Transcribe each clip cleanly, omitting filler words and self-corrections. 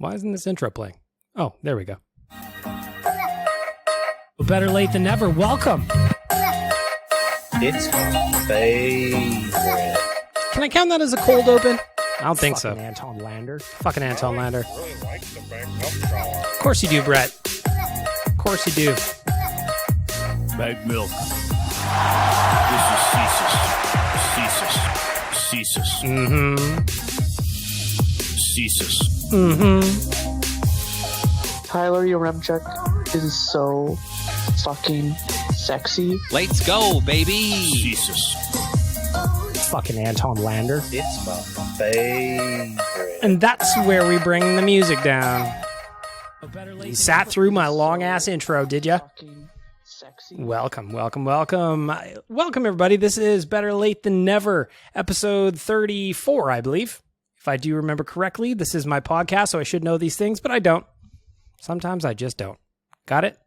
Why isn't this intro playing? Oh, there we go. Better late than never. Welcome. It's my favorite. Can I count that as a cold open? I don't think so. Anton Lander. Fucking Anton Lander. Really like the Bag Milk Shower. Of course you do, Brett. Of course you do. Bag milk. This is Cesus. Cesus. Mm-hmm. Cesus. Mm-hmm. Tyler Yaremchuk is so fucking sexy. Let's go, baby. Cesus. Fucking Anton Lander. It's my favorite. And that's where we bring the music down. You sat through my long-ass intro, did ya? Fucking sexy. Welcome, welcome, welcome. Welcome, everybody. This is Better Late Than Never, episode 34, I believe. If I do remember correctly, this is my podcast, so I should know these things, but I don't. Sometimes I just don't. Got it?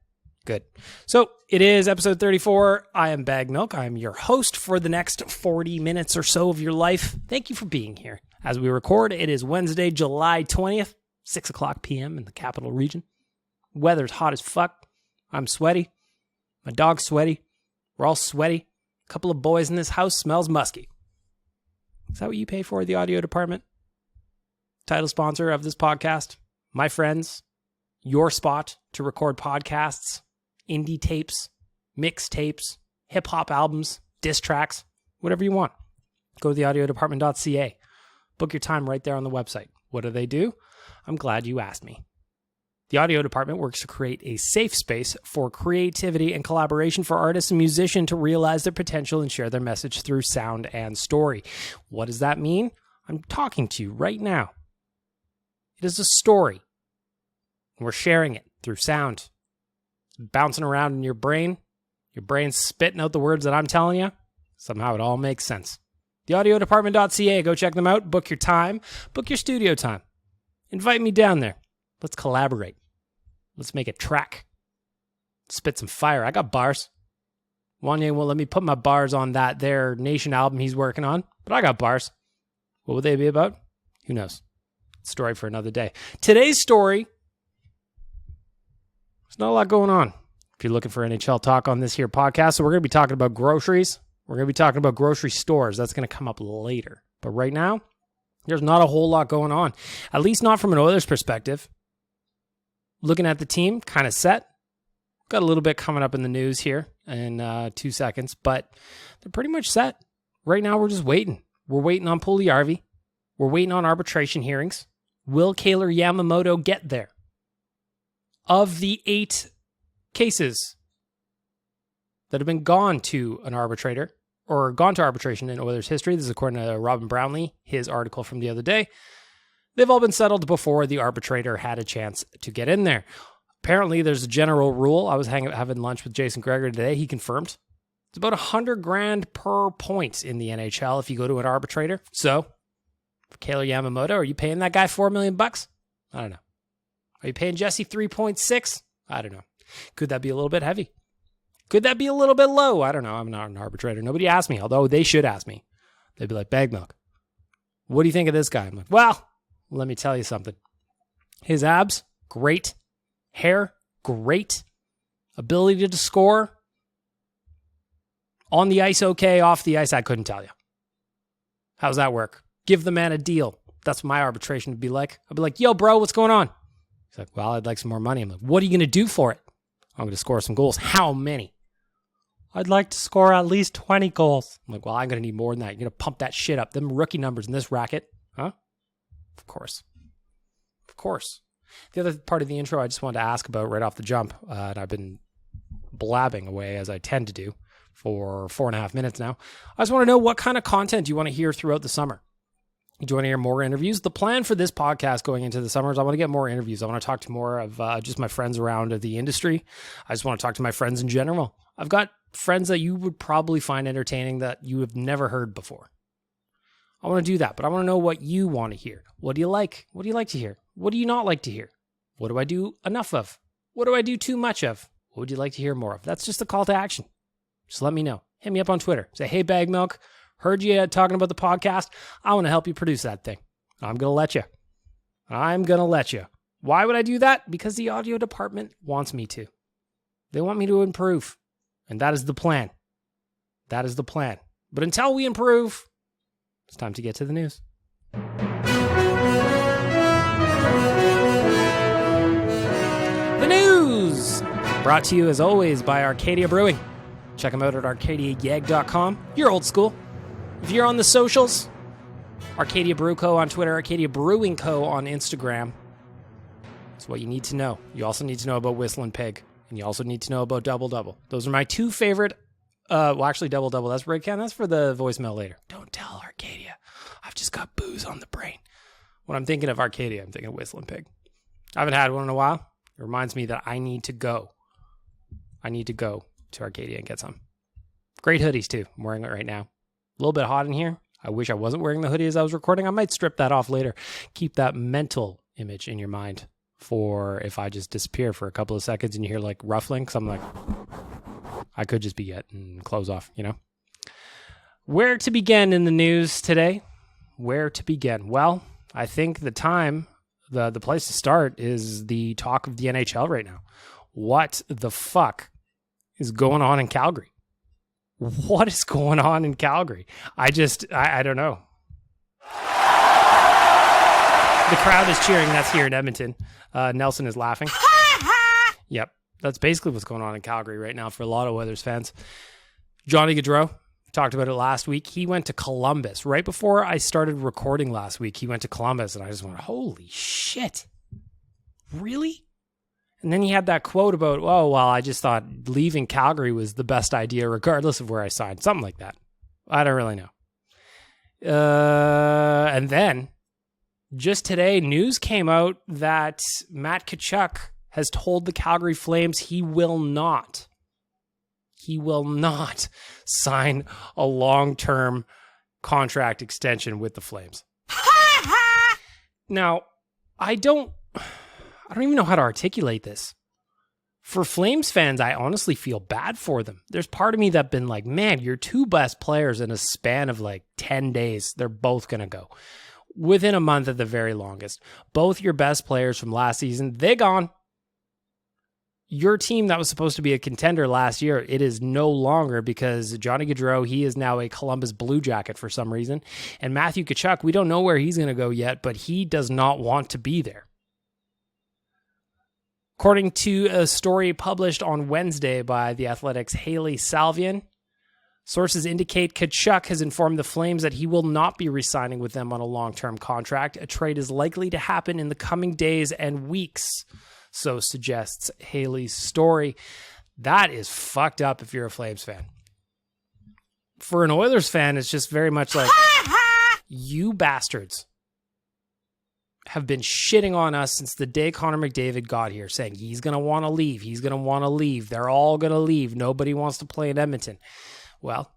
Good. So it is episode 34. I am Bag Milk. I am your host for the next 40 minutes or so of your life. Thank you for being here. As we record, it is Wednesday, July 20th, 6 o'clock p.m. in the capital region. Weather's hot as fuck. I'm sweaty. My dog's sweaty. We're all sweaty. A couple of boys in this house smells musky. Is that what you pay for, the audio department? Title sponsor of this podcast, my friends, your spot to record podcasts, indie tapes, mixtapes, hip-hop albums, diss tracks, whatever you want. Go to theaudiodepartment.ca. Book your time right there on the website. What do? I'm glad you asked me. The audio department works to create a safe space for creativity and collaboration for artists and musicians to realize their potential and share their message through sound and story. What does that mean? I'm talking to you right now. It is a story. We're sharing it through sound. It's bouncing around in your brain. Your brain's spitting out the words that I'm telling you. Somehow it all makes sense. Theaudiodepartment.ca. Go check them out. Book your time. Book your studio time. Invite me down there. Let's collaborate. Let's make a track. Spit some fire. I got bars. Wanye won't let me put my bars on that there Nation album he's working on, but I got bars. What would they be about? Who knows? Story for another day. Today's story, there's not a lot going on if you're looking for NHL talk on this here podcast. So we're going to be talking about groceries. We're going to be talking about grocery stores. That's going to come up later. But right now, there's not a whole lot going on, at least not from an Oilers perspective. Looking at the team, kind of set. Got a little bit coming up in the news here in 2 seconds, but they're pretty much set. Right now, we're just waiting. We're waiting on Puljujärvi. We're waiting on arbitration hearings. Will Kailer Yamamoto get there? Of the 8 cases that have been gone to an arbitrator or gone to arbitration in Oilers history, this is according to Robin Brownlee, his article from the other day, they've all been settled before the arbitrator had a chance to get in there. Apparently, there's a general rule. I was having lunch with Jason Greger today. He confirmed it's about $100,000 per point in the NHL if you go to an arbitrator. So, for Kailer Yamamoto, are you paying that guy $4 million? I don't know. Are you paying Jesse 3.6? I don't know. Could that be a little bit heavy? Could that be a little bit low? I don't know. I'm not an arbitrator. Nobody asked me, although they should ask me. They'd be like, Bag Milk, what do you think of this guy? I'm like, well, let me tell you something. His abs, great. Hair, great. Ability to score. On the ice, okay. Off the ice, I couldn't tell you. How's that work? Give the man a deal. That's what my arbitration would be like. I'd be like, yo, bro, what's going on? He's like, well, I'd like some more money. I'm like, what are you going to do for it? I'm going to score some goals. How many? I'd like to score at least 20 goals. I'm like, well, I'm going to need more than that. You're going to pump that shit up. Them rookie numbers in this racket. Huh? Of course. Of course. The other part of the intro I just wanted to ask about right off the jump, and I've been blabbing away as I tend to do for 4.5 minutes now. I just want to know what kind of content you want to hear throughout the summer. Do you want to hear more interviews? The plan for this podcast going into the summer is I want to get more interviews. I want to talk to more of just my friends around the industry. I just want to talk to my friends in general. I've got friends that you would probably find entertaining that you have never heard before. I want to do that, but I want to know what you want to hear. What do you like? What do you like to hear? What do you not like to hear? What do I do enough of? What do I do too much of? What would you like to hear more of? That's just a call to action. Just let me know. Hit me up on Twitter. Say, hey, Bag Milk, heard you talking about the podcast. I want to help you produce that thing. I'm going to let you. I'm going to let you. Why would I do that? Because the audio department wants me to. They want me to improve. And that is the plan. That is the plan. But until we improve, it's time to get to the news. The news! Brought to you, as always, by Arcadia Brewing. Check them out at arcadiayeg.com. You're old school. If you're on the socials, Arcadia Brew Co. on Twitter, Arcadia Brewing Co. on Instagram. That's what you need to know. You also need to know about Whistling Pig. And you also need to know about Double Double. Those are my two favorite... actually, Double Double, that's for Ken. That's for the voicemail later. Don't tell Arcadia. I've just got booze on the brain. When I'm thinking of Arcadia, I'm thinking of Whistling Pig. I haven't had one in a while. It reminds me that I need to go. I need to go to Arcadia and get some. Great hoodies, too. I'm wearing it right now. A little bit hot in here. I wish I wasn't wearing the hoodie as I was recording. I might strip that off later. Keep that mental image in your mind for if I just disappear for a couple of seconds and you hear like ruffling. Because I'm like, I could just be getting clothes off, you know? Where to begin in the news today? Where to begin? Well, I think the place to start is the talk of the NHL right now. What the fuck is going on in Calgary? What is going on in Calgary? I don't know. The crowd is cheering. That's here in Edmonton. Nelson is laughing. Yep. That's basically what's going on in Calgary right now for a lot of Oilers fans. Johnny Gaudreau, talked about it last week. He went to Columbus. Right before I started recording last week, he went to Columbus, and I just went, holy shit. Really? And then he had that quote about, oh, well, I just thought leaving Calgary was the best idea regardless of where I signed. Something like that. I don't really know. And then, just today, news came out that Matt Tkachuk has told the Calgary Flames he will not sign a long-term contract extension with the Flames. Now, I don't even know how to articulate this. For Flames fans, I honestly feel bad for them. There's part of me that's been like, man, your two best players in a span of like 10 days, they're both going to go. Within a month at the very longest. Both your best players from last season, they're gone. Your team that was supposed to be a contender last year, it is no longer because Johnny Gaudreau, he is now a Columbus Blue Jacket for some reason. And Matthew Tkachuk, we don't know where he's going to go yet, but he does not want to be there. According to a story published on Wednesday by The Athletic's Haley Salvian, sources indicate Tkachuk has informed the Flames that he will not be re-signing with them on a long-term contract. A trade is likely to happen in the coming days and weeks. So suggests Haley's story. That is fucked up if you're a Flames fan. For an Oilers fan, it's just very much like, you bastards have been shitting on us since the day Connor McDavid got here, saying he's going to want to leave. He's going to want to leave. They're all going to leave. Nobody wants to play in Edmonton. Well,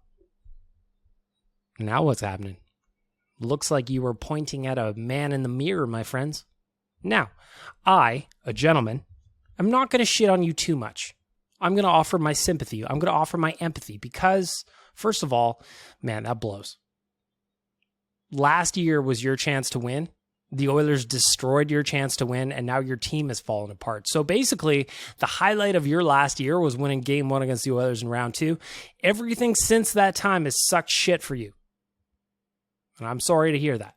now what's happening? Looks like you were pointing at a man in the mirror, my friends. Now, I, a gentleman, am not going to shit on you too much. I'm going to offer my sympathy. I'm going to offer my empathy because, first of all, man, that blows. Last year was your chance to win. The Oilers destroyed your chance to win, and now your team has fallen apart. So basically, the highlight of your last year was winning Game 1 against the Oilers in Round 2. Everything since that time has sucked shit for you. And I'm sorry to hear that.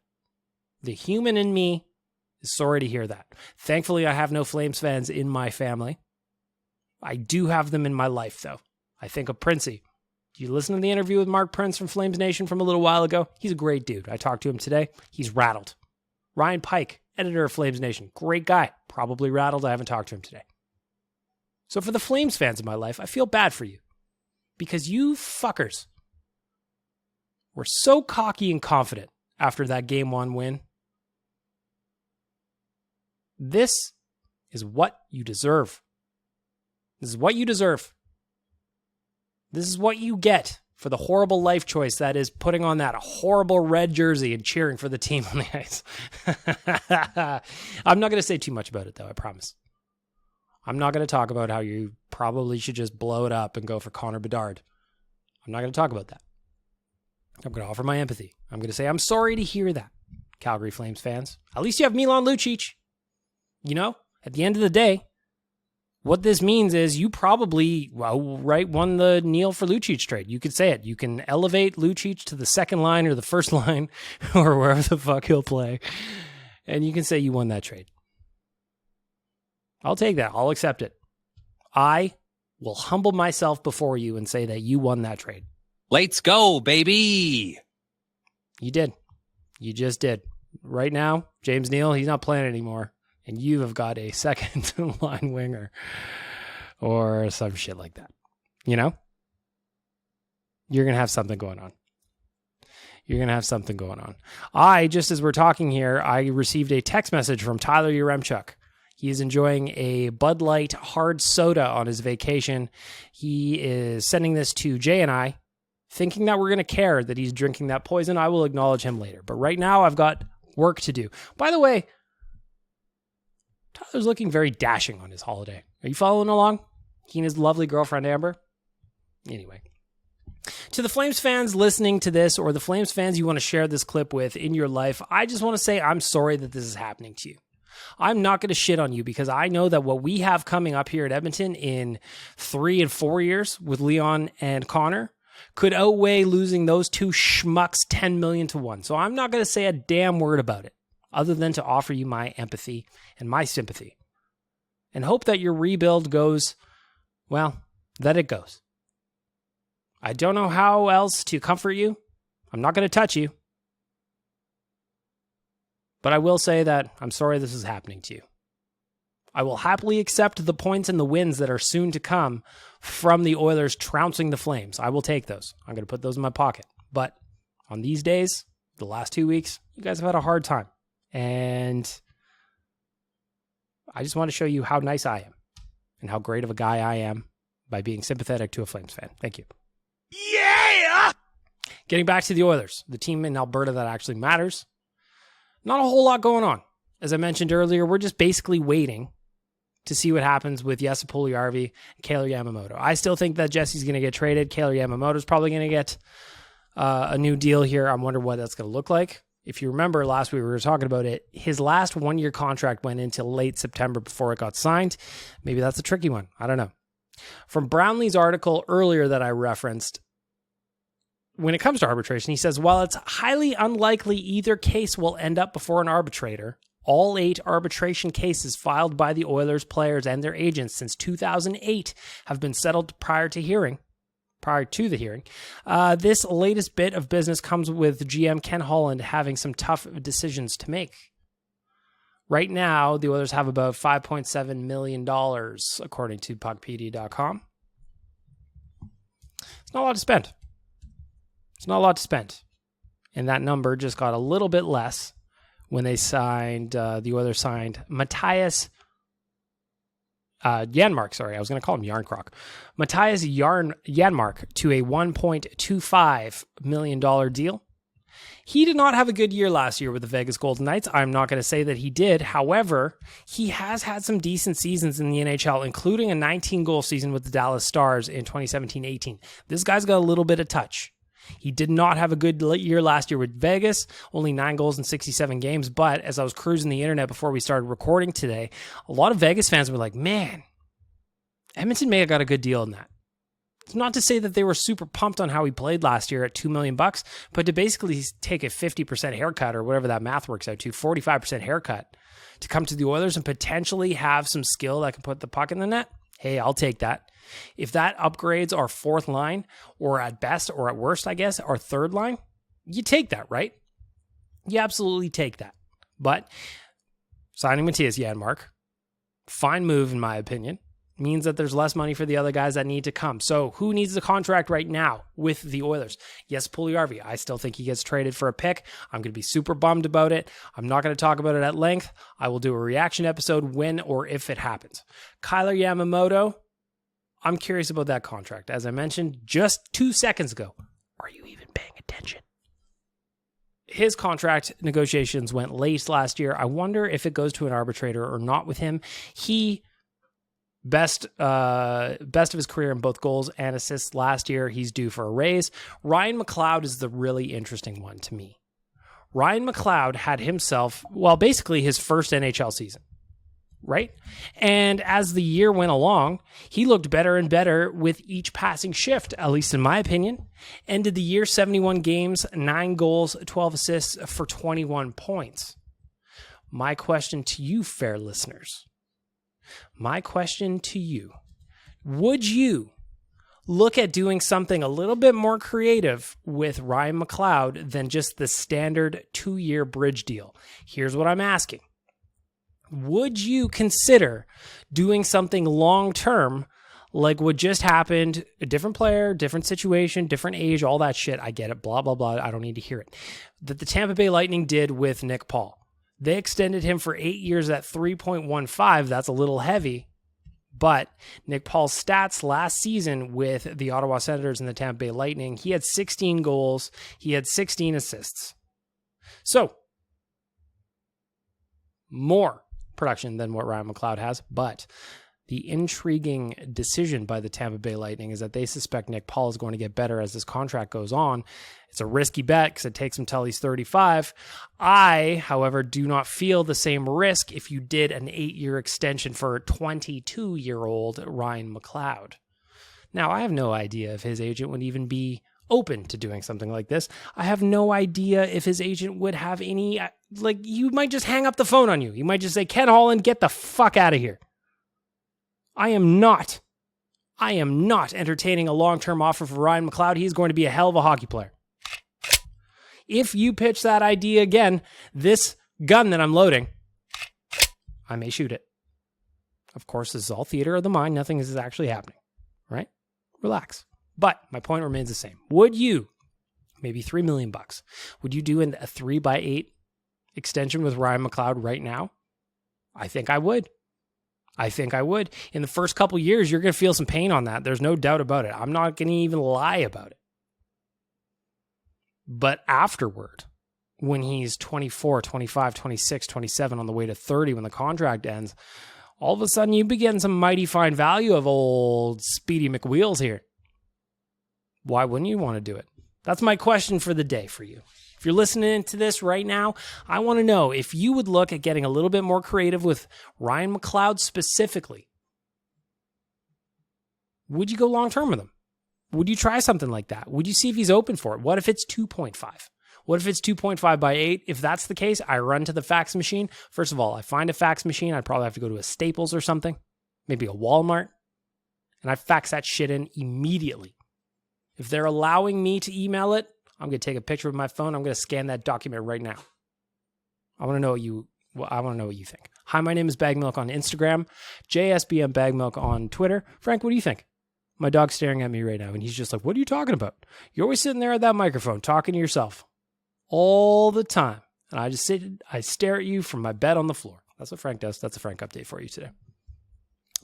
The human in me is sorry to hear that. Thankfully, I have no Flames fans in my family. I do have them in my life, though. I think of Princey. Do you listen to the interview with Mark Prince from Flames Nation from a little while ago? He's a great dude. I talked to him today. He's rattled. Ryan Pike, editor of Flames Nation. Great guy. Probably rattled. I haven't talked to him today. So for the Flames fans in my life, I feel bad for you. Because you fuckers were so cocky and confident after that Game 1 win. This is what you deserve. This is what you deserve. This is what you get for the horrible life choice that is putting on that horrible red jersey and cheering for the team on the ice. I'm not going to say too much about it, though, I promise. I'm not going to talk about how you probably should just blow it up and go for Connor Bedard. I'm not going to talk about that. I'm going to offer my empathy. I'm going to say I'm sorry to hear that, Calgary Flames fans. At least you have Milan Lucic. You know, at the end of the day, what this means is you probably, won the Neil for Lucic trade. You could say it. You can elevate Lucic to the second line or the first line or wherever the fuck he'll play. And you can say you won that trade. I'll take that. I'll accept it. I will humble myself before you and say that you won that trade. Let's go, baby. You did. You just did. Right now, James Neal, he's not playing anymore. And you have got a second line winger or some shit like that. You know? You're going to have something going on. Just as we're talking here, I received a text message from Tyler Yaremchuk. He is enjoying a Bud Light hard soda on his vacation. He is sending this to Jay and I, thinking that we're going to care that he's drinking that poison. I will acknowledge him later. But right now, I've got work to do. By the way, Tyler's looking very dashing on his holiday. Are you following along? He and his lovely girlfriend, Amber. Anyway. To the Flames fans listening to this, or the Flames fans you want to share this clip with in your life, I just want to say I'm sorry that this is happening to you. I'm not going to shit on you because I know that what we have coming up here at Edmonton in 3 and 4 years with Leon and Connor could outweigh losing those two schmucks 10 million to 1. So I'm not going to say a damn word about it, other than to offer you my empathy and my sympathy and hope that your rebuild goes, well, that it goes. I don't know how else to comfort you. I'm not going to touch you. But I will say that I'm sorry this is happening to you. I will happily accept the points and the wins that are soon to come from the Oilers trouncing the Flames. I will take those. I'm going to put those in my pocket. But on these days, the last 2 weeks, you guys have had a hard time. And I just want to show you how nice I am and how great of a guy I am by being sympathetic to a Flames fan. Thank you. Yeah! Getting back to the Oilers, the team in Alberta that actually matters. Not a whole lot going on. As I mentioned earlier, we're just basically waiting to see what happens with Jesse Puljujärvi and Kailer Yamamoto. I still think that Jesse's going to get traded. Kailer Yamamoto's probably going to get a new deal here. I wonder what that's going to look like. If you remember last week we were talking about it, his last 1-year contract went into late September before it got signed. Maybe that's a tricky one. I don't know. From Brownlee's article earlier that I referenced, when it comes to arbitration, he says, while it's highly unlikely either case will end up before an arbitrator, all 8 arbitration cases filed by the Oilers players and their agents since 2008 have been settled prior to the hearing. This latest bit of business comes with GM Ken Holland having some tough decisions to make. Right now, the Oilers have about $5.7 million, according to puckpedia.com. It's not a lot to spend. And that number just got a little bit less when they signed, the Oilers signed Matthias Janmark, I was going to call him Yarncroc. Matthias Janmark to a $1.25 million deal. He did not have a good year last year with the Vegas Golden Knights. I'm not going to say that he did. However, he has had some decent seasons in the NHL, including a 19-goal season with the Dallas Stars in 2017-18. This guy's got a little bit of touch. He did not have a good year last year with Vegas, only 9 goals in 67 games. But as I was cruising the internet before we started recording today, a lot of Vegas fans were like, man, Edmonton may have got a good deal in that. It's not to say that they were super pumped on how he played last year at $2 million, but to basically take a 50% haircut or whatever that math works out to, 45% haircut to come to the Oilers and potentially have some skill that can put the puck in the net. Hey, I'll take that. If that upgrades our 4th line, or at best, or at worst, I guess, our 3rd line, you take that, right? You absolutely take that. But signing Matthias Janmark, fine move in my opinion, means that there's less money for the other guys that need to come. So who needs the contract right now with the Oilers? Yes, Puljujärvi. I still think he gets traded for a pick. I'm going to be super bummed about it. I'm not going to talk about it at length. I will do a reaction episode when or if it happens. Kailer Yamamoto, I'm curious about that contract. As I mentioned just 2 seconds ago, are you even paying attention? His contract negotiations went late last year. I wonder if it goes to an arbitrator or not with him. He best of his career in both goals and assists last year. He's due for a raise. Ryan McLeod is the really interesting one to me. Ryan McLeod had himself, basically his first NHL season. right? And as the year went along, he looked better and better with each passing shift, at least in my opinion. Ended the year 71 games, 9 goals, 12 assists for 21 points. My question to you, fair listeners, would you look at doing something a little bit more creative with Ryan McLeod than just the standard 2-year bridge deal? Here's what I'm asking. Would you consider doing something long-term like what just happened? A different player, different situation, different age, all that shit. I get it, blah, blah, blah. I don't need to hear it. That the Tampa Bay Lightning did with Nick Paul. They extended him for 8 years at 3.15. That's a little heavy. But Nick Paul's stats last season with the Ottawa Senators and the Tampa Bay Lightning, he had 16 goals. He had 16 assists. So, more production than what Ryan McLeod has. But the intriguing decision by the Tampa Bay Lightning is that they suspect Nick Paul is going to get better as this contract goes on. It's a risky bet because it takes him till he's 35. I, however, do not feel the same risk if you did an 8-year extension for 22-year-old Ryan McLeod. Now, I have no idea if his agent would even be open to doing something like this. I have no idea if his agent would have any, you might just hang up the phone on you. You might just say, Ken Holland, get the fuck out of here. I am not entertaining a long-term offer for Ryan McLeod. He's going to be a hell of a hockey player. If you pitch that idea again, this gun that I'm loading, I may shoot it. Of course, this is all theater of the mind. Nothing is actually happening, right? Relax. But my point remains the same. Would you, maybe $3 million, would you do a 3x8 extension with Ryan McLeod right now? I think I would. In the first couple years, you're going to feel some pain on that. There's no doubt about it. I'm not going to even lie about it. But afterward, when he's 24, 25, 26, 27, on the way to 30, when the contract ends, all of a sudden you begin some mighty fine value of old Speedy McWheels here. Why wouldn't you want to do it? That's my question for the day for you. If you're listening to this right now, I want to know if you would look at getting a little bit more creative with Ryan McLeod specifically. Would you go long-term with him? Would you try something like that? Would you see if he's open for it? What if it's 2.5? What if it's 2.5 by 8? If that's the case, I run to the fax machine. First of all, I find a fax machine. I'd probably have to go to a Staples or something, maybe a Walmart, and I fax that shit in immediately. If they're allowing me to email it, I'm going to take a picture with my phone. I'm going to scan that document right now. I want to know what you think. Hi, my name is Bagmilk on Instagram, JSBM Bagmilk on Twitter. Frank, what do you think? My dog's staring at me right now, and he's just like, what are you talking about? You're always sitting there at that microphone talking to yourself all the time. And I stare at you from my bed on the floor. That's what Frank does. That's a Frank update for you today.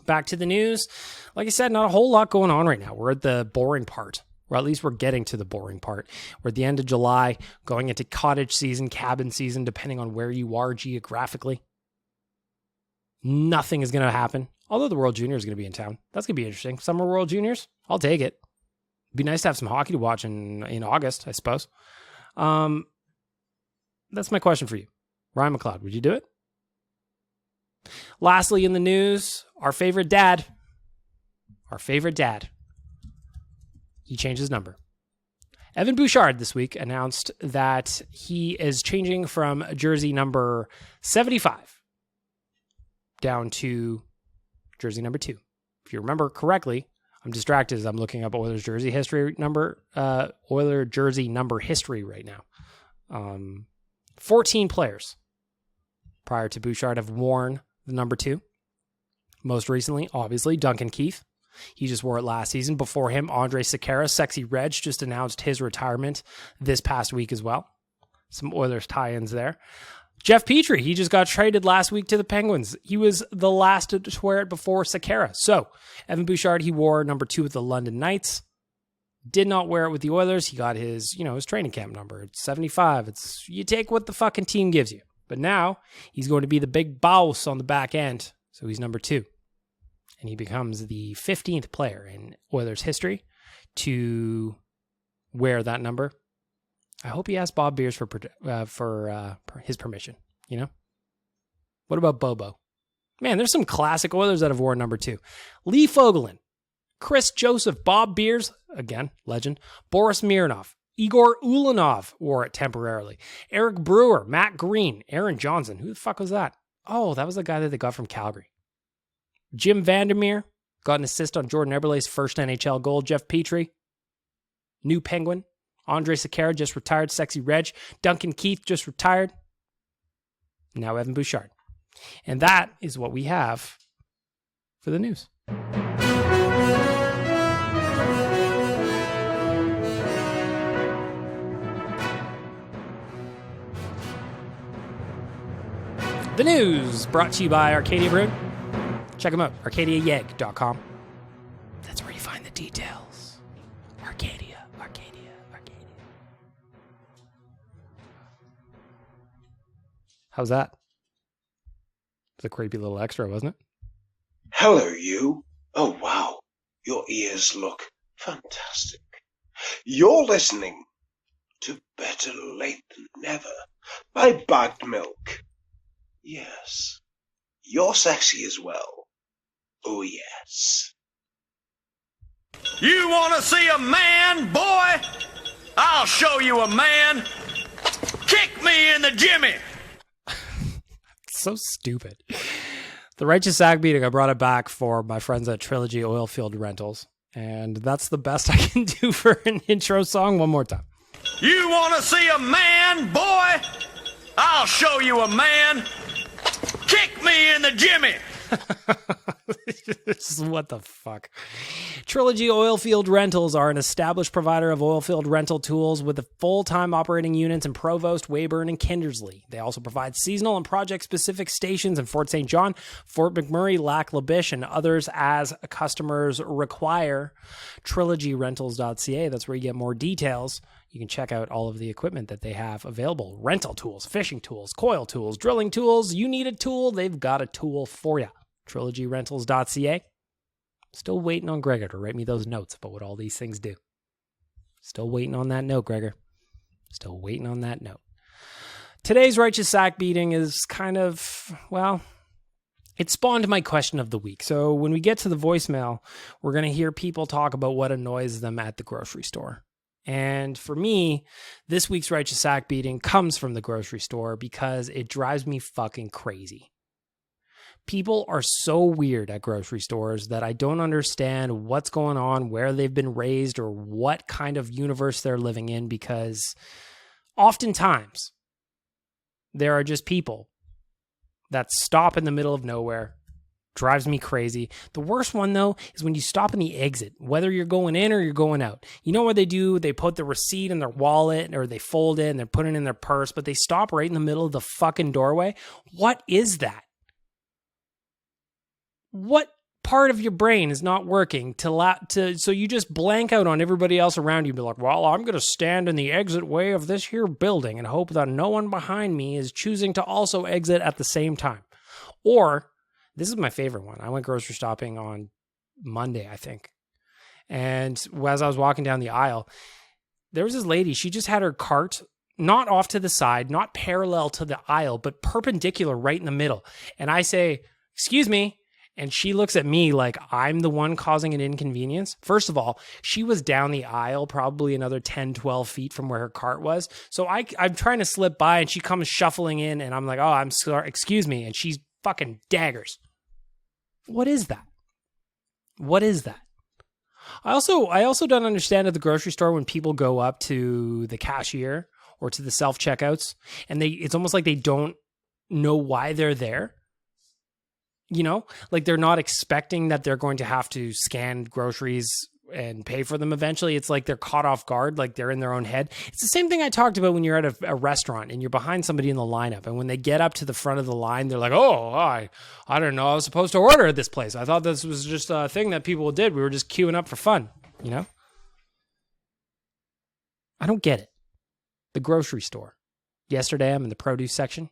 Back to the news. Like I said, not a whole lot going on right now. We're at the boring part. Or at least we're getting to the boring part. We're at the end of July, going into cottage season, cabin season, depending on where you are geographically. Nothing is going to happen. Although the World Junior is going to be in town. That's going to be interesting. Summer World Juniors, I'll take it. It'd be nice to have some hockey to watch in August, I suppose. That's my question for you. Ryan McLeod, would you do it? Lastly, in the news, our favorite dad. He changed his number. Evan Bouchard this week announced that he is changing from jersey number 75 down to jersey number 2. If you remember correctly, I'm distracted as I'm looking up Oilers jersey number history right now. 14 players prior to Bouchard have worn the number 2. Most recently, obviously, Duncan Keith. He just wore it last season. Before him, Andre Sekera, Sexy Reg, just announced his retirement this past week as well. Some Oilers tie-ins there. Jeff Petrie, he just got traded last week to the Penguins. He was the last to wear it before Sekera. So, Evan Bouchard, he wore number 2 with the London Knights. Did not wear it with the Oilers. He got his training camp number. It's 75. You take what the fucking team gives you. But now, he's going to be the big boss on the back end. So, he's number 2. And he becomes the 15th player in Oilers history to wear that number. I hope he asked Bob Beers for his permission. What about Bobo? Man, there's some classic Oilers that have worn number 2. Lee Fogelin, Chris Joseph, Bob Beers, again, legend, Boris Mironov, Igor Ulanov wore it temporarily, Eric Brewer, Matt Green, Aaron Johnson. Who the fuck was that? Oh, that was the guy that they got from Calgary. Jim Vandermeer got an assist on Jordan Eberle's first NHL goal. Jeff Petrie, new Penguin. Andre Sakara just retired. Sexy Reg. Duncan Keith just retired. Now Evan Bouchard. And that is what we have for the news. The news brought to you by Arcadia Brew. Check them out, arcadiayeg.com. That's where you find the details. Arcadia. How's that? It's a creepy little extra, wasn't it? Hello, you. Oh, wow. Your ears look fantastic. You're listening to Better Late Than Never by Bagged Milk. Yes. You're sexy as well. Oh, yes. You want to see a man, boy? I'll show you a man. Kick me in the jimmy. So stupid. The Righteous Sack Beating, I brought it back for my friends at Trilogy Oilfield Rentals. And that's the best I can do for an intro song. One more time. You want to see a man, boy? I'll show you a man. Kick me in the jimmy. What the fuck? Trilogy Oilfield Rentals are an established provider of oilfield rental tools with full-time operating units in Provost, Weyburn, and Kindersley. They also provide seasonal and project-specific stations in Fort St. John, Fort McMurray, Lac La Biche, and others as customers require. TrilogyRentals.ca, that's where you get more details. You can check out all of the equipment that they have available. Rental tools, fishing tools, coil tools, drilling tools. You need a tool, they've got a tool for you. TrilogyRentals.ca. Still waiting on Gregor to write me those notes about what all these things do. Still waiting on that note, Gregor. Still waiting on that note. Today's Righteous Sack Beating is kind of, well, it spawned my question of the week. So when we get to the voicemail, we're going to hear people talk about what annoys them at the grocery store. And for me, this week's Righteous Sack Beating comes from the grocery store because it drives me fucking crazy. People are so weird at grocery stores that I don't understand what's going on, where they've been raised, or what kind of universe they're living in, because oftentimes there are just people that stop in the middle of nowhere. Drives me crazy. The worst one, though, is when you stop in the exit, whether you're going in or you're going out. You know what they do? They put the receipt in their wallet, or they fold it and they're putting it in their purse, but they stop right in the middle of the fucking doorway. What is that? What part of your brain is not working so you just blank out on everybody else around you and be like, well, I'm going to stand in the exit way of this here building and hope that no one behind me is choosing to also exit at the same time. Or, this is my favorite one. I went grocery shopping on Monday, I think. And as I was walking down the aisle, there was this lady. She just had her cart not off to the side, not parallel to the aisle, but perpendicular right in the middle. And I say, excuse me. And she looks at me like I'm the one causing an inconvenience. First of all, she was down the aisle probably another 10, 12 feet from where her cart was. So I'm trying to slip by and she comes shuffling in and I'm like, oh, I'm sorry, excuse me. And she's fucking daggers. What is that? What is that? I also don't understand at the grocery store when people go up to the cashier or to the self-checkouts and it's almost like they don't know why they're there. You know, like they're not expecting that they're going to have to scan groceries and pay for them eventually. It's like they're caught off guard, like they're in their own head. It's the same thing I talked about when you're at a restaurant and you're behind somebody in the lineup. And when they get up to the front of the line, they're like, oh, I don't know. I was supposed to order at this place. I thought this was just a thing that people did. We were just queuing up for fun, you know? I don't get it. The grocery store. Yesterday, I'm in the produce section,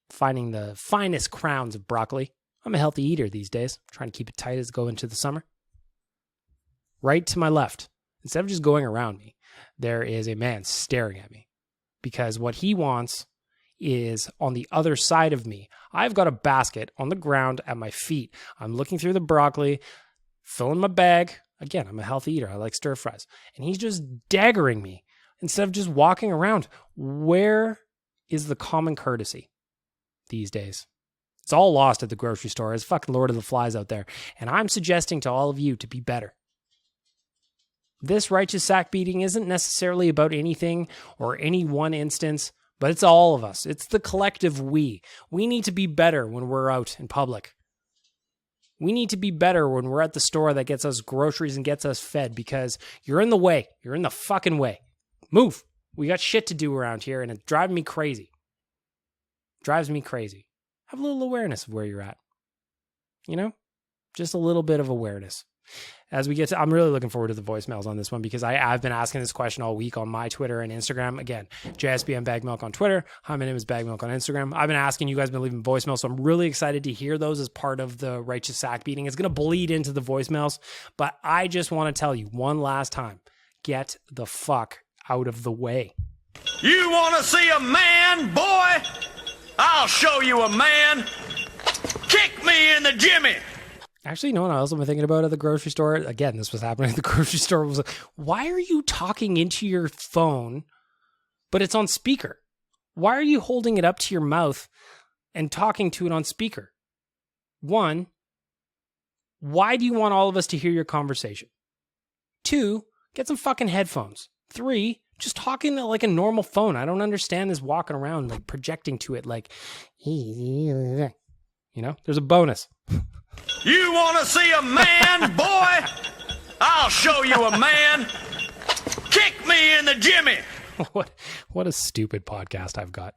finding the finest crowns of broccoli. I'm a healthy eater these days, trying to keep it tight as I go into the summer. Right to my left, instead of just going around me, there is a man staring at me because what he wants is on the other side of me. I've got a basket on the ground at my feet. I'm looking through the broccoli, filling my bag. Again, I'm a healthy eater. I like stir fries. And he's just daggering me instead of just walking around. Where is the common courtesy these days? It's all lost at the grocery store. It's fucking Lord of the Flies out there. And I'm suggesting to all of you to be better. This righteous sack beating isn't necessarily about anything or any one instance, but it's all of us. It's the collective we. We need to be better when we're out in public. We need to be better when we're at the store that gets us groceries and gets us fed, because you're in the way. You're in the fucking way. Move. We got shit to do around here, and it's driving me crazy. Drives me crazy. Have a little awareness of where you're at. You know? Just a little bit of awareness. As we get to, I'm really looking forward to the voicemails on this one, because I've been asking this question all week on my Twitter and Instagram. Again, JSBM Bagmilk on Twitter. Hi, my name is Bagmilk on Instagram. I've been asking, you guys have been leaving voicemails, so I'm really excited to hear those as part of the righteous sack beating. It's going to bleed into the voicemails, but I just want to tell you one last time, get the fuck out of the way. You want to see a man, boy? I'll show you a man. Kick me in the jimmy. Actually, you know what I was thinking about at the grocery store? Again, this was happening at the grocery store. Was like, why are you talking into your phone, but it's on speaker? Why are you holding it up to your mouth and talking to it on speaker? One, why do you want all of us to hear your conversation? Two, get some fucking headphones. Three, just talking like a normal phone. I don't understand this walking around, like projecting to it like, you know, there's a bonus. You want to see a man, boy? I'll show you a man. Kick me in the jimmy. What a stupid podcast I've got.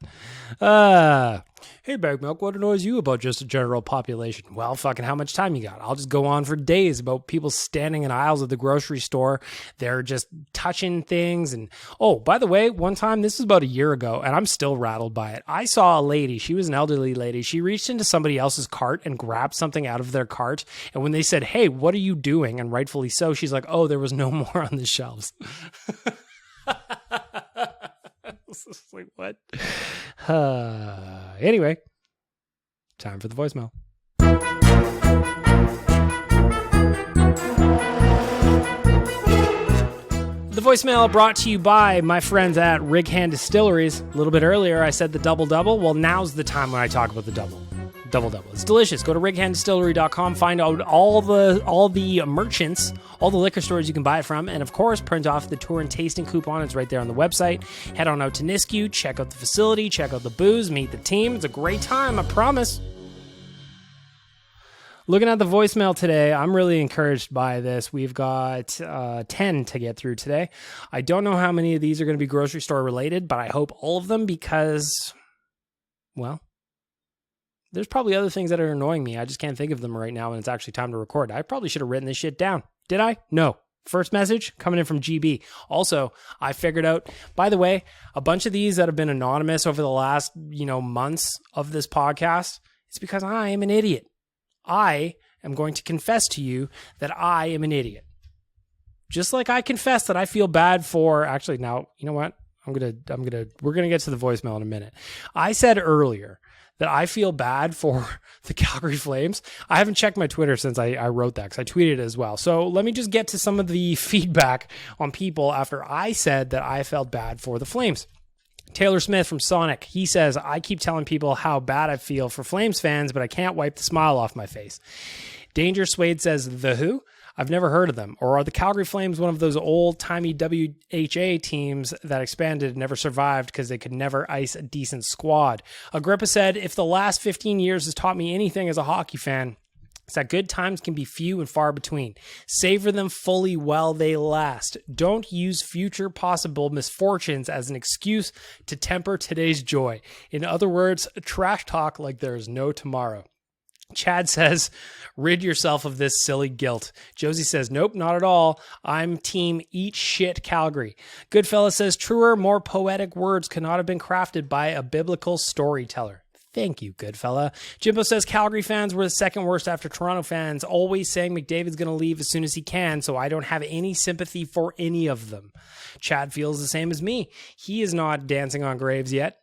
Hey, Bagmilk, what annoys you about just the general population? Well, fucking how much time you got? I'll just go on for days about people standing in aisles of the grocery store. They're just touching things. And, oh, by the way, one time, this was about a year ago, and I'm still rattled by it. I saw a lady. She was an elderly lady. She reached into somebody else's cart and grabbed something out of their cart. And when they said, hey, what are you doing? And rightfully so, she's like, oh, there was no more on the shelves. It's like, what? Anyway, time for the voicemail. The voicemail brought to you by my friends at Rig Hand Distilleries. A little bit earlier, I said the double-double. Well, now's the time when I talk about the double-double. It's delicious. Go to righanddistillery.com, find out all the merchants, all the liquor stores you can buy it from, and of course, print off the tour and tasting coupon. It's right there on the website. Head on out to Nisku, check out the facility, check out the booze, meet the team. It's a great time, I promise. Looking at the voicemail today, I'm really encouraged by this. We've got 10 to get through today. I don't know how many of these are going to be grocery store related, but I hope all of them, because, well, there's probably other things that are annoying me. I just can't think of them right now when it's actually time to record. I probably should have written this shit down. Did I? No. First message coming in from GB. Also, I figured out, by the way, a bunch of these that have been anonymous over the last, months of this podcast, it's because I am an idiot. I am going to confess to you that I am an idiot. Just like I confess that I feel bad for, actually, now, you know what? we're going to get to the voicemail in a minute. I said earlier that I feel bad for the Calgary Flames. I haven't checked my Twitter since I wrote that, because I tweeted it as well. So let me just get to some of the feedback on people after I said that I felt bad for the Flames. Taylor Smith from Sonic, he says, I keep telling people how bad I feel for Flames fans, but I can't wipe the smile off my face. Danger Suede says, the who? I've never heard of them. Or are the Calgary Flames one of those old-timey WHA teams that expanded and never survived because they could never ice a decent squad? Agrippa said, if the last 15 years has taught me anything as a hockey fan, it's that good times can be few and far between. Savor them fully while they last. Don't use future possible misfortunes as an excuse to temper today's joy. In other words, trash talk like there is no tomorrow. Chad says, rid yourself of this silly guilt. Josie says, nope, not at all. I'm team eat shit Calgary. Goodfella says, truer, more poetic words could not have been crafted by a biblical storyteller. Thank you, Goodfella. Jimbo says, Calgary fans were the second worst after Toronto fans, always saying McDavid's going to leave as soon as he can, so I don't have any sympathy for any of them. Chad feels the same as me. He is not dancing on graves yet.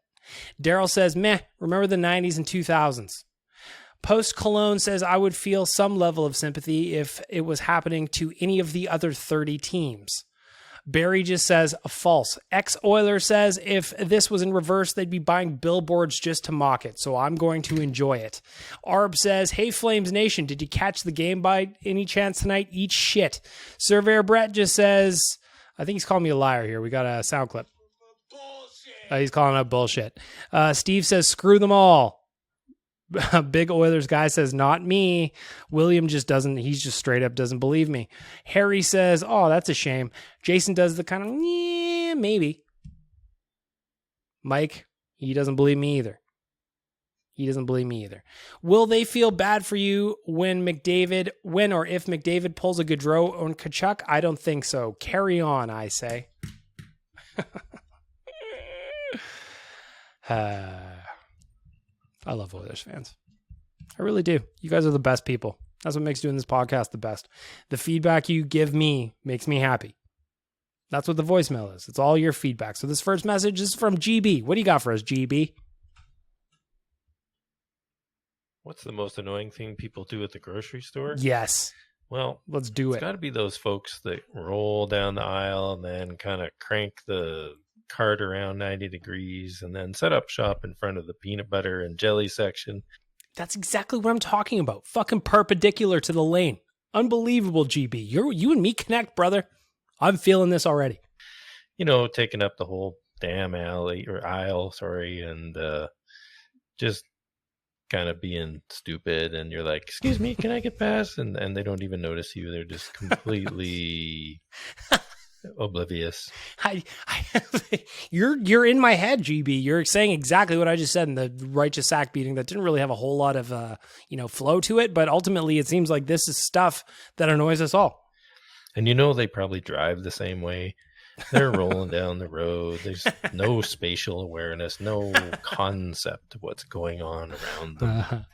Daryl says, meh, remember the 90s and 2000s. Post Cologne says, I would feel some level of sympathy if it was happening to any of the other 30 teams. Barry just says, false. Ex-Oiler says, if this was in reverse, they'd be buying billboards just to mock it, so I'm going to enjoy it. Arb says, hey, Flames Nation, did you catch the game by any chance tonight? Eat shit. Surveyor Brett just says, I think he's calling me a liar here. We got a sound clip. He's calling out bullshit. Steve says, screw them all. Big Oilers guy says, not me. William just doesn't, he's just straight up doesn't believe me. Harry says, oh, that's a shame. Jason does the kind of, yeah, maybe. Mike, he doesn't believe me either. He doesn't believe me either. Will they feel bad for you when or if McDavid pulls a Gaudreau on Kachuk? I don't think so. Carry on, I say. I love Oilers fans. I really do. You guys are the best people. That's what makes doing this podcast the best. The feedback you give me makes me happy. That's what the voicemail is. It's all your feedback. So this first message is from GB. What do you got for us, GB? What's the most annoying thing people do at the grocery store? Yes. Well, let's do it. It's got to be those folks that roll down the aisle and then kind of crank the cart around 90 degrees and then set up shop in front of the peanut butter and jelly section. That's exactly what I'm talking about. Fucking perpendicular to the lane. Unbelievable, GB. You and me connect, brother. I'm feeling this already. You know, taking up the whole damn aisle, and just kind of being stupid, and you're like, excuse me, can I get past? And they don't even notice you. They're just completely oblivious. You're in my head, GB. You're saying exactly what I just said in the righteous sack beating that didn't really have a whole lot of flow to it, but ultimately it seems like this is stuff that annoys us all. And you know they probably drive the same way. They're rolling down the road. There's no spatial awareness, no concept of what's going on around them.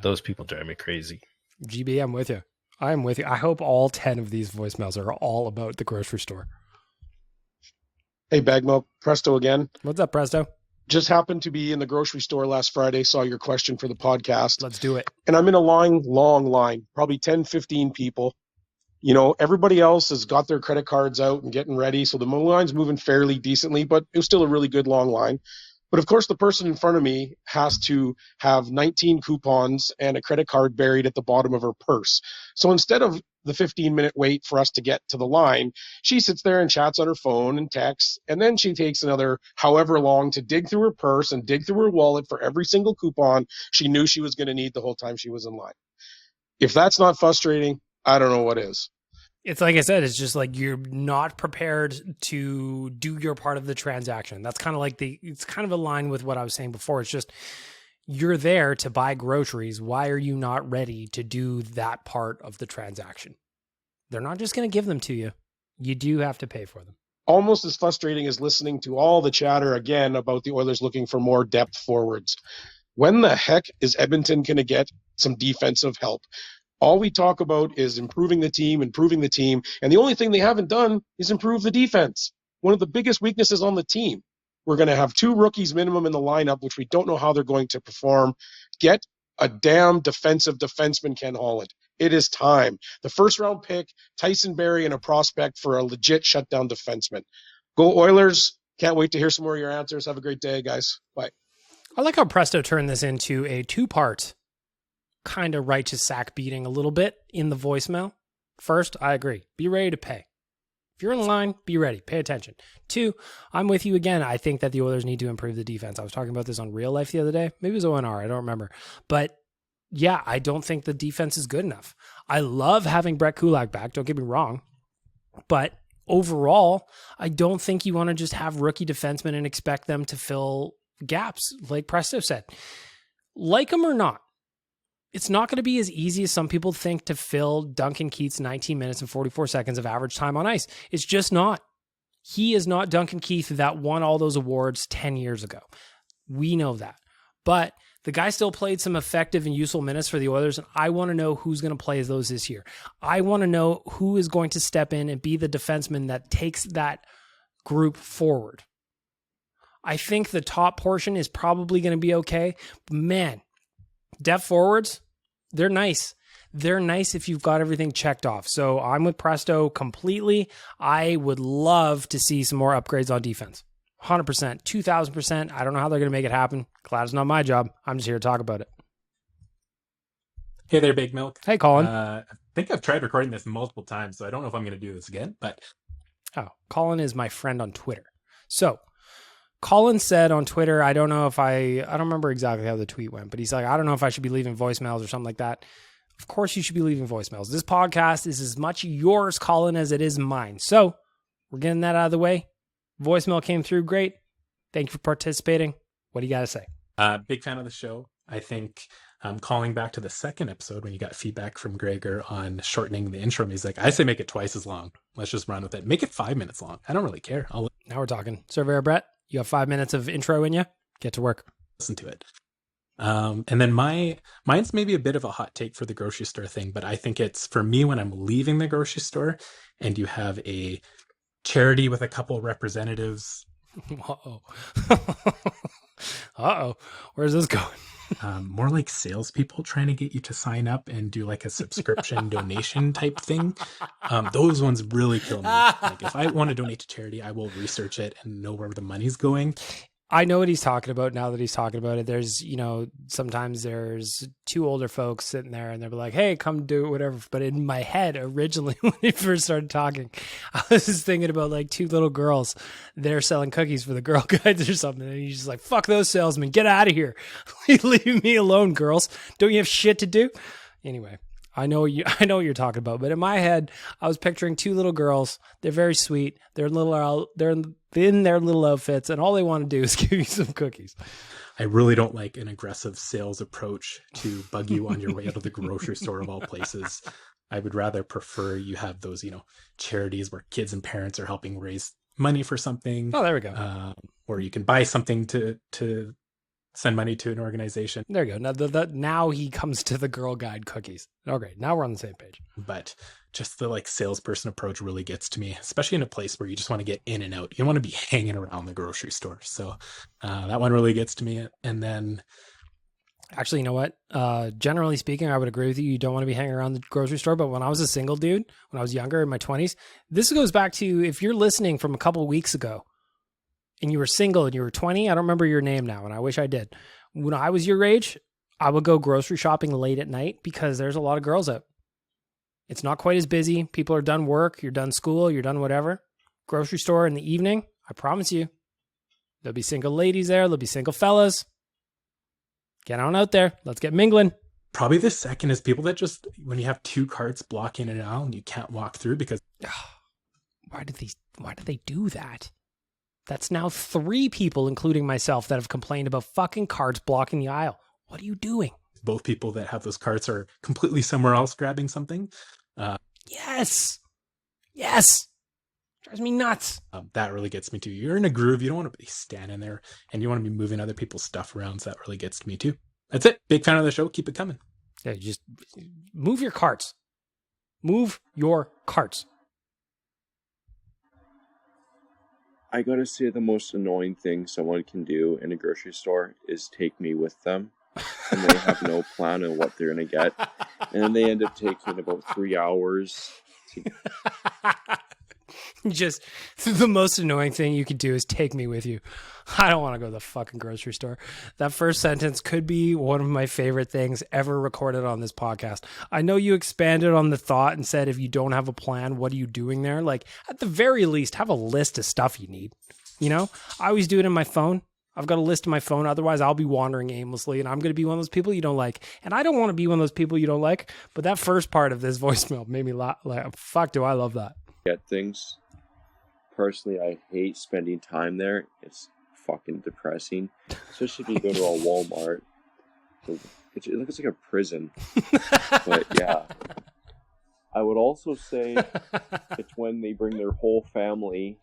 Those people drive me crazy. GB, I'm with you. I'm with you. I hope all 10 of these voicemails are all about the grocery store. Hey, Bagmo, Presto again. What's up, Presto? Just happened to be in the grocery store last Friday, saw your question for the podcast. Let's do it. And I'm in a long line, probably 10, 15 people. You know, everybody else has got their credit cards out and getting ready, so the line's moving fairly decently, but it was still a really good long line. But of course, the person in front of me has to have 19 coupons and a credit card buried at the bottom of her purse. So instead of the 15-minute wait for us to get to the line, she sits there and chats on her phone and texts, and then she takes another however long to dig through her purse and dig through her wallet for every single coupon she knew she was going to need the whole time she was in line. If that's not frustrating, I don't know what is. It's like I said, it's just like you're not prepared to do your part of the transaction. That's kind of like it's kind of aligned with what I was saying before. It's just you're there to buy groceries. Why are you not ready to do that part of the transaction? They're not just going to give them to you. You do have to pay for them. Almost as frustrating as listening to all the chatter again about the Oilers looking for more depth forwards. When the heck is Edmonton going to get some defensive help? All we talk about is improving the team, and the only thing they haven't done is improve the defense. One of the biggest weaknesses on the team. We're going to have 2 rookies minimum in the lineup, which we don't know how they're going to perform. Get a damn defensive defenseman, Ken Holland. It is time. The first-round pick, Tyson Barrie, and a prospect for a legit shutdown defenseman. Go Oilers. Can't wait to hear some more of your answers. Have a great day, guys. Bye. I like how Presto turned this into a 2-part kind of righteous sack beating a little bit in the voicemail. First, I agree. Be ready to pay. If you're in line, be ready. Pay attention. 2, I'm with you again. I think that the Oilers need to improve the defense. I was talking about this on Real Life the other day. Maybe it was ONR. I don't remember. But yeah, I don't think the defense is good enough. I love having Brett Kulak back. Don't get me wrong. But overall, I don't think you want to just have rookie defensemen and expect them to fill gaps, like Presto said. Like them or not, it's not going to be as easy as some people think to fill Duncan Keith's 19 minutes and 44 seconds of average time on ice. It's just not. He is not Duncan Keith that won all those awards 10 years ago. We know that. But the guy still played some effective and useful minutes for the Oilers, and I want to know who's going to play those this year. I want to know who is going to step in and be the defenseman that takes that group forward. I think the top portion is probably going to be okay. But man, depth forwards, they're nice. They're nice if you've got everything checked off. So I'm with Presto completely. I would love to see some more upgrades on defense. 100%, 2,000%. I don't know how they're going to make it happen. Glad it's not my job. I'm just here to talk about it. Hey there, Big Milk. Hey, Colin. I think I've tried recording this multiple times, so I don't know if I'm going to do this again, but... Oh, Colin is my friend on Twitter. So Colin said on Twitter, I don't remember exactly how the tweet went, but he's like, I don't know if I should be leaving voicemails or something like that. Of course you should be leaving voicemails. This podcast is as much yours, Colin, as it is mine. So we're getting that out of the way. Voicemail came through. Great. Thank you for participating. What do you got to say? Big fan of the show. I think calling back to the second episode when you got feedback from Gregor on shortening the intro music, I say make it twice as long. Let's just run with it. Make it 5 minutes long. I don't really care. Now we're talking. Surveyor Brett, you have 5 minutes of intro in you. Get to work. Listen to it. And then mine's maybe a bit of a hot take for the grocery store thing, but I think it's for me when I'm leaving the grocery store and you have a charity with a couple representatives. Uh-oh. Uh-oh. Where's this going? More like salespeople trying to get you to sign up and do like a subscription donation type thing. Those ones really kill me. Like if I want to donate to charity, I will research it and know where the money's going. I know what he's talking about now that he's talking about it. There's, sometimes there's two older folks sitting there and they're like, hey, come do whatever. But in my head, originally, when he first started talking, I was just thinking about like two little girls. They're selling cookies for the Girl Guides or something. And he's just like, fuck those salesmen. Get out of here. Leave me alone, girls. Don't you have shit to do? Anyway, I know what you're talking about. But in my head, I was picturing two little girls. They're very sweet. They're in their little outfits, and all they want to do is give you some cookies. I really don't like an aggressive sales approach to bug you on your way out of the grocery store of all places. I would rather prefer you have those, charities where kids and parents are helping raise money for something. Oh, there we go. Or you can buy something to send money to an organization. There you go. Now he comes to the Girl Guide cookies. Okay, now we're on the same page. But just the salesperson approach really gets to me, especially in a place where you just want to get in and out. You don't want to be hanging around the grocery store. So that one really gets to me. And then... Actually, you know what? Generally speaking, I would agree with you. You don't want to be hanging around the grocery store. But when I was a single dude, when I was younger in my 20s, this goes back to if you're listening from a couple of weeks ago, and you were single and you were 20, I don't remember your name now, and I wish I did. When I was your age, I would go grocery shopping late at night because there's a lot of girls out. It's not quite as busy. People are done work, you're done school, you're done whatever. Grocery store in the evening, I promise you, there'll be single ladies there, there'll be single fellas. Get on out there. Let's get mingling. Probably the second is people that just, when you have two carts blocking an aisle and you can't walk through because... Why did they do that? That's now 3 people, including myself, that have complained about fucking carts blocking the aisle. What are you doing? Both people that have those carts are completely somewhere else grabbing something. Yes. Drives me nuts. That really gets me too. You're in a groove. You don't want to be standing there and you want to be moving other people's stuff around. So that really gets me too. That's it. Big fan of the show. Keep it coming. Yeah, just move your carts. Move your carts. I gotta say the most annoying thing someone can do in a grocery store is take me with them. And they have no plan on what they're gonna get. And then they end up taking about 3 hours. Just the most annoying thing you could do is take me with you. I don't want to go to the fucking grocery store. That first sentence could be one of my favorite things ever recorded on this podcast. I know you expanded on the thought and said, if you don't have a plan, what are you doing there? Like, at the very least, have a list of stuff you need. I always do it in my phone. I've got a list in my phone. Otherwise, I'll be wandering aimlessly, and I'm going to be one of those people you don't like. And I don't want to be one of those people you don't like. But that first part of this voicemail made me laugh. Like, fuck, do I love that. Get things. Personally, I hate spending time there. It's fucking depressing. Especially if you go to a Walmart. It looks like a prison. But yeah. I would also say it's when they bring their whole family,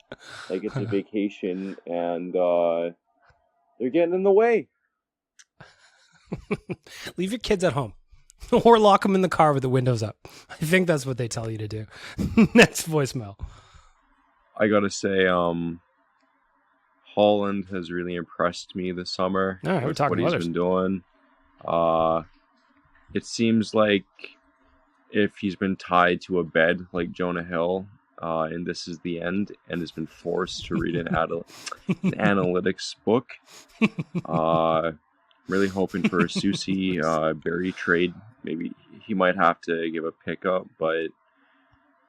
like it's a vacation, and they're getting in the way. Leave your kids at home. Or lock them in the car with the windows up. I think that's what they tell you to do. Next voicemail. I gotta say, Holland has really impressed me this summer. Oh, we're with talking what he's Oilers. been doing. It seems like if he's been tied to a bed like Jonah Hill, and this is the end, and has been forced to read an analytics book. Really hoping for a Susie Berry trade. Maybe he might have to give a pickup, but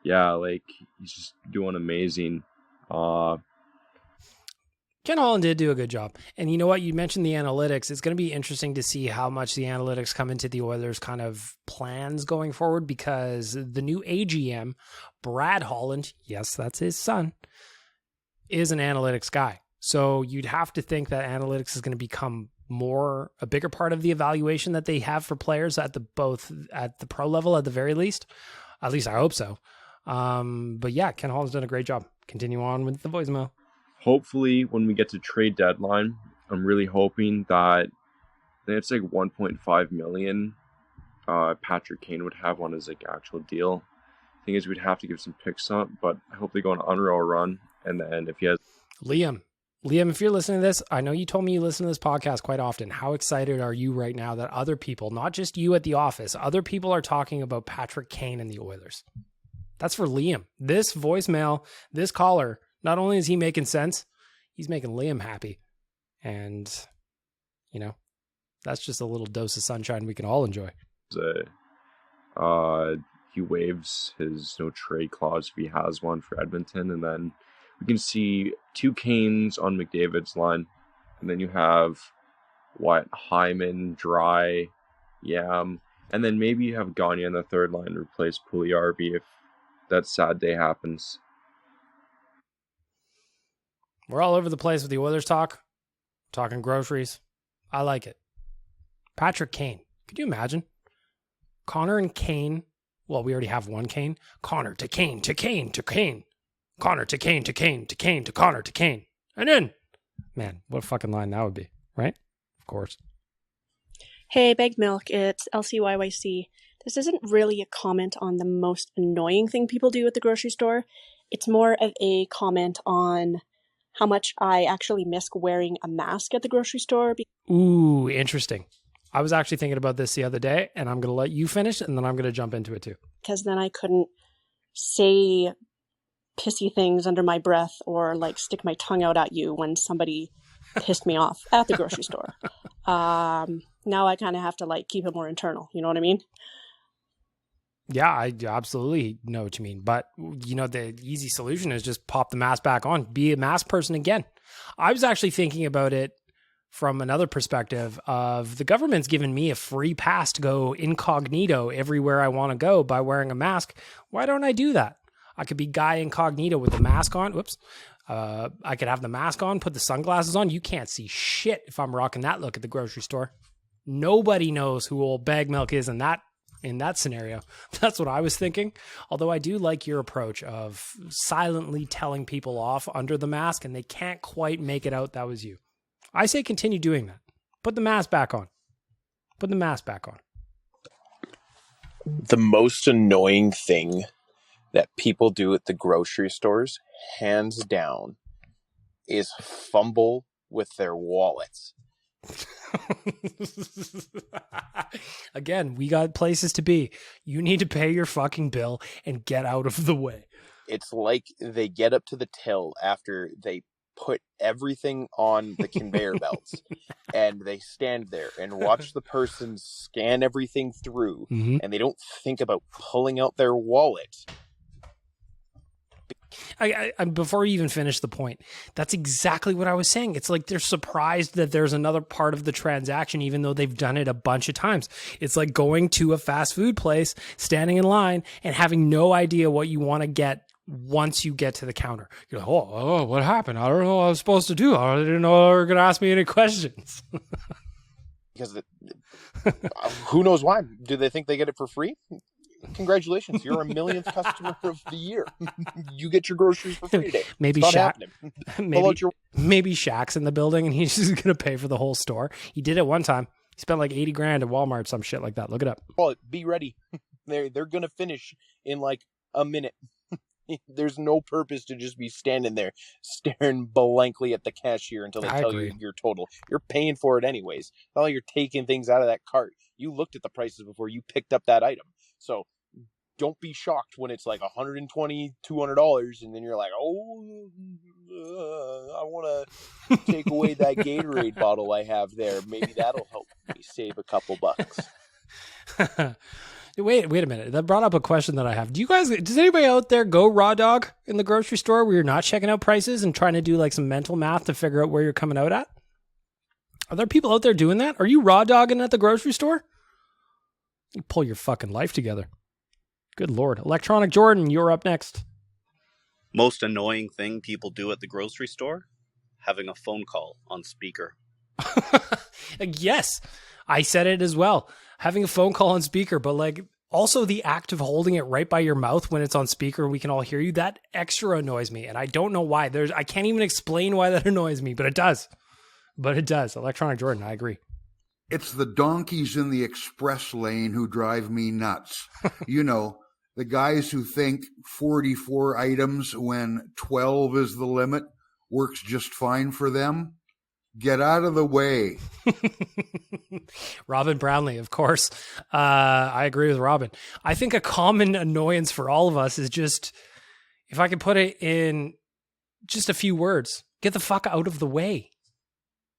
yeah, like he's just doing amazing. Ken Holland did do a good job. And you know what? You mentioned the analytics. It's going to be interesting to see how much the analytics come into the Oilers' kind of plans going forward, because the new AGM, Brad Holland, yes, that's his son, is an analytics guy. So you'd have to think that analytics is going to become a bigger part of the evaluation that they have for players at the pro level at the very least. At least I hope so. But yeah, Ken Holland's done a great job. Continue on with the voicemail. Hopefully, when we get to trade deadline, I'm really hoping that I think it's like 1.5 million Patrick Kane would have on his like actual deal. Thing is, we'd have to give some picks up, but I hope they go on an unreal run. And then if he has Liam, if you're listening to this, I know you told me you listen to this podcast quite often. How excited are you right now that other people, not just you at the office, other people are talking about Patrick Kane and the Oilers? That's for Liam. This voicemail, this caller, not only is he making sense, he's making Liam happy. And, you know, that's just a little dose of sunshine we can all enjoy. He waives his no trade clause if he has one for Edmonton, and then we can see 2 Canes on McDavid's line, and then you have Hyman, Dry, Yam, and then maybe you have Gagne on the third line to replace Puliarvi if that sad day happens. We're all over the place with the Oilers talk, talking groceries. I like it. Patrick Kane. Could you imagine? Connor and Kane. Well, we already have one Kane. Connor to Kane to Kane to Kane. Connor to Kane to Kane to Kane to Connor to Kane. And in. Man, what a fucking line that would be, right? Of course. Hey, Big Milk, it's LCYYC. This isn't really a comment on the most annoying thing people do at the grocery store. It's more of a comment on how much I actually miss wearing a mask at the grocery store. Ooh, interesting. I was actually thinking about this the other day, and I'm going to let you finish, and then I'm going to jump into it too. Because then I couldn't say pissy things under my breath or like stick my tongue out at you when somebody pissed me off at the grocery store. Now I kind of have to like keep it more internal. You know what I mean? Yeah, I absolutely know what you mean. But, you know, the easy solution is just pop the mask back on. Be a mask person again. I was actually thinking about it from another perspective of the government's given me a free pass to go incognito everywhere I want to go by wearing a mask. Why don't I do that? I could be guy incognito with the mask on. Whoops. I could have the mask on, put the sunglasses on. You can't see shit if I'm rocking that look at the grocery store. Nobody knows who old Bag Milk is in that scenario. That's what I was thinking. Although I do like your approach of silently telling people off under the mask and they can't quite make it out that was you. I say continue doing that. Put the mask back on. Put the mask back on. The most annoying thing that people do at the grocery stores, hands down, is fumble with their wallets. Again, we got places to be. You need to pay your fucking bill and get out of the way. It's like they get up to the till after they put everything on the conveyor belts and they stand there and watch the person scan everything through, and they don't think about pulling out their wallet. I before you even finish the point, that's exactly what I was saying. It's like they're surprised that there's another part of the transaction, even though they've done it a bunch of times. It's like going to a fast food place, standing in line, and having no idea what you want to get once you get to the counter. You're like, oh, what happened? I don't know what I was supposed to do. I didn't know they were going to ask me any questions. Because who knows why? Do they think they get it for free? Congratulations, you're a millionth customer of the year. You get your groceries for free today. Maybe maybe Shaq's in the building and he's just going to pay for the whole store. He did it one time. He spent like $80,000 at Walmart, some shit like that. Look it up. Well, be ready. They're going to finish in like a minute. There's no purpose to just be standing there staring blankly at the cashier until they tell agree. you your total. You're paying for it anyways. It's not like you're taking things out of that cart. You looked at the prices before you picked up that item. So don't be shocked when it's like $120, $200, and then you're like, oh, I want to take away that Gatorade bottle I have there. Maybe that'll help me save a couple bucks. Wait a minute. That brought up a question that I have. Does anybody out there go raw dog in the grocery store where you're not checking out prices and trying to do like some mental math to figure out where you're coming out at? Are there people out there doing that? Are you raw dogging at the grocery store? You pull your fucking life together. Good Lord. Electronic Jordan, you're up next. Most annoying thing people do at the grocery store? Having a phone call on speaker. Yes, I said it as well. Having a phone call on speaker, but like also the act of holding it right by your mouth when it's on speaker and we can all hear you, that extra annoys me. And I don't know why. I can't even explain why that annoys me, but it does. Electronic Jordan, I agree. It's the donkeys in the express lane who drive me nuts. You know, the guys who think 44 items when 12 is the limit works just fine for them. Get out of the way. Robin Brownlee, of course. I agree with Robin. I think a common annoyance for all of us is just, if I could put it in just a few words, get the fuck out of the way.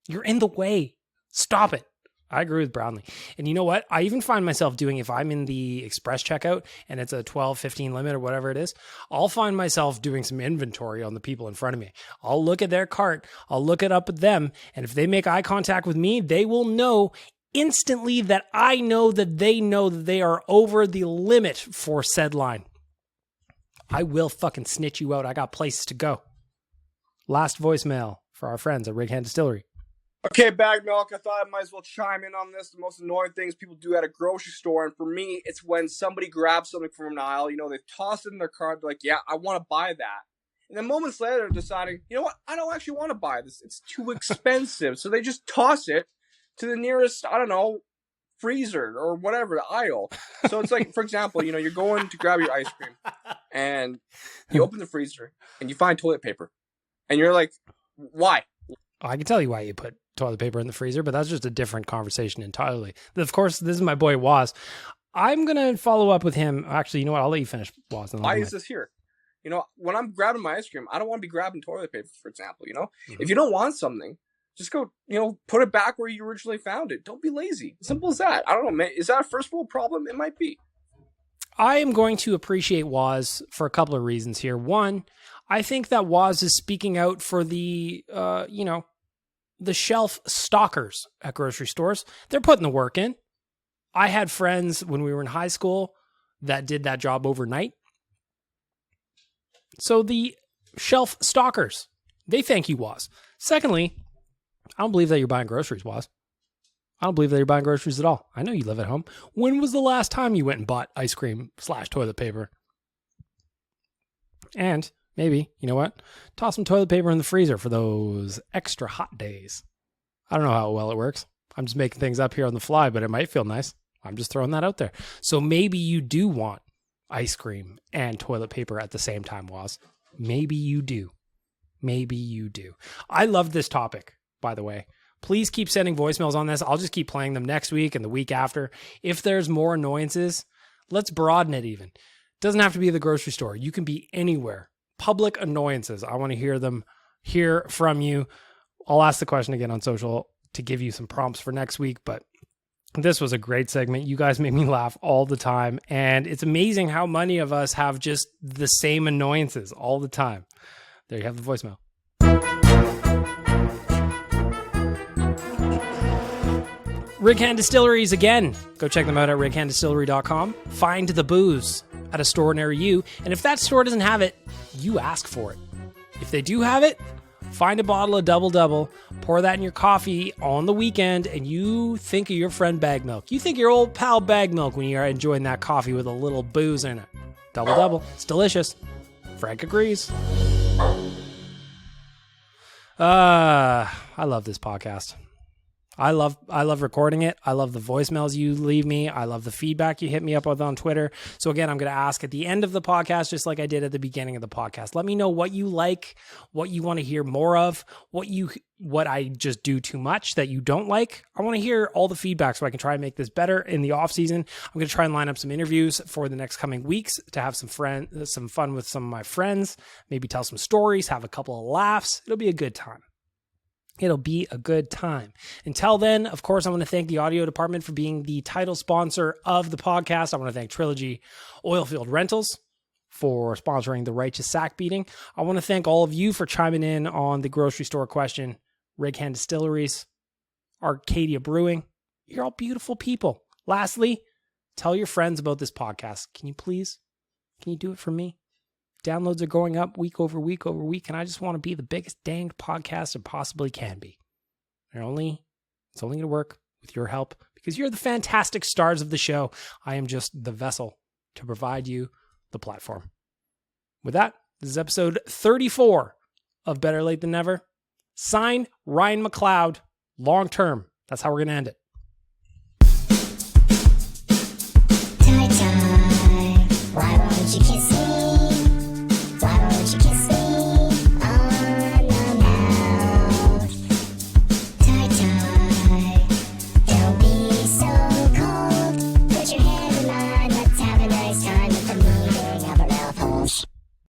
You're in the way. Stop it. I agree with Brownlee. And you know what? I even find myself doing, if I'm in the express checkout and it's a 12, 15 limit or whatever it is, I'll find myself doing some inventory on the people in front of me. I'll look at their cart. I'll look it up at them. And if they make eye contact with me, they will know instantly that I know that they are over the limit for said line. I will fucking snitch you out. I got places to go. Last voicemail for our friends at Rig Hand Distillery. Okay, Bag Milk, I thought I might as well chime in on this. The most annoying things people do at a grocery store, and for me, it's when somebody grabs something from an aisle, they toss it in their cart, they're like, yeah, I want to buy that. And then moments later, they're deciding, you know what, I don't actually want to buy this. It's too expensive. So they just toss it to the nearest, I don't know, freezer or whatever, the aisle. So it's like, for example, you're going to grab your ice cream, and you open the freezer, and you find toilet paper. And you're like, why? I can tell you why you put toilet paper in the freezer, but that's just a different conversation entirely. Of course, this is my boy Waz. I'm going to follow up with him. Actually, you know what? I'll let you finish, Waz. Why is this here? When I'm grabbing my ice cream, I don't want to be grabbing toilet paper, for example, Mm-hmm. If you don't want something, just go, put it back where you originally found it. Don't be lazy. Simple as that. I don't know, man. Is that a first world problem? It might be. I am going to appreciate Waz for a couple of reasons here. One, I think that Waz is speaking out for the, the shelf stalkers at grocery stores. They're putting the work in. I had friends when we were in high school that did that job overnight. So the shelf stalkers, they thank you, Waz. Secondly, I don't believe that you're buying groceries, Waz. I don't believe that you're buying groceries at all. I know you live at home. When was the last time you went and bought ice cream / toilet paper? And maybe, you know what? Toss some toilet paper in the freezer for those extra hot days. I don't know how well it works. I'm just making things up here on the fly, but it might feel nice. I'm just throwing that out there. So maybe you do want ice cream and toilet paper at the same time, Waz. Maybe you do. Maybe you do. I love this topic, by the way. Please keep sending voicemails on this. I'll just keep playing them next week and the week after. If there's more annoyances, let's broaden it even. Doesn't have to be the grocery store. You can be anywhere. Public annoyances. I want to hear from you. I'll ask the question again on social to give you some prompts for next week, but this was a great segment. You guys make me laugh all the time, and it's amazing how many of us have just the same annoyances all the time. There you have the voicemail. Righand Distilleries again. Go check them out at righanddistillery.com. Find the booze at a store near you. And if that store doesn't have it, you ask for it. If they do have it, find a bottle of Double Double, pour that in your coffee on the weekend, and you think of your friend Bag Milk. You think of your old pal Bag Milk when you're enjoying that coffee with a little booze in it. Double Double. It's delicious. Frank agrees. I love this podcast. I love recording it. I love the voicemails you leave me. I love the feedback you hit me up with on Twitter. So again, I'm going to ask at the end of the podcast, just like I did at the beginning of the podcast, let me know what you like, what you want to hear more of, what I just do too much that you don't like. I want to hear all the feedback so I can try and make this better in the off season. I'm going to try and line up some interviews for the next coming weeks to have some fun with some of my friends, maybe tell some stories, have a couple of laughs. It'll be a good time. It'll be a good time. Until then, of course, I want to thank the audio department for being the title sponsor of the podcast. I want to thank Trilogy Oilfield Rentals for sponsoring the Righteous Sack Beating. I want to thank all of you for chiming in on the grocery store question. Rig Hand Distilleries, Arcadia Brewing. You're all beautiful people. Lastly, tell your friends about this podcast. Can you please? Can you do it for me? Downloads are going up week over week over week, and I just want to be the biggest danged podcast it possibly can be. It's only going to work with your help because you're the fantastic stars of the show. I am just the vessel to provide you the platform. With that, this is episode 34 of Better Late Than Never. Sign Ryan McLeod long term. That's how we're going to end it.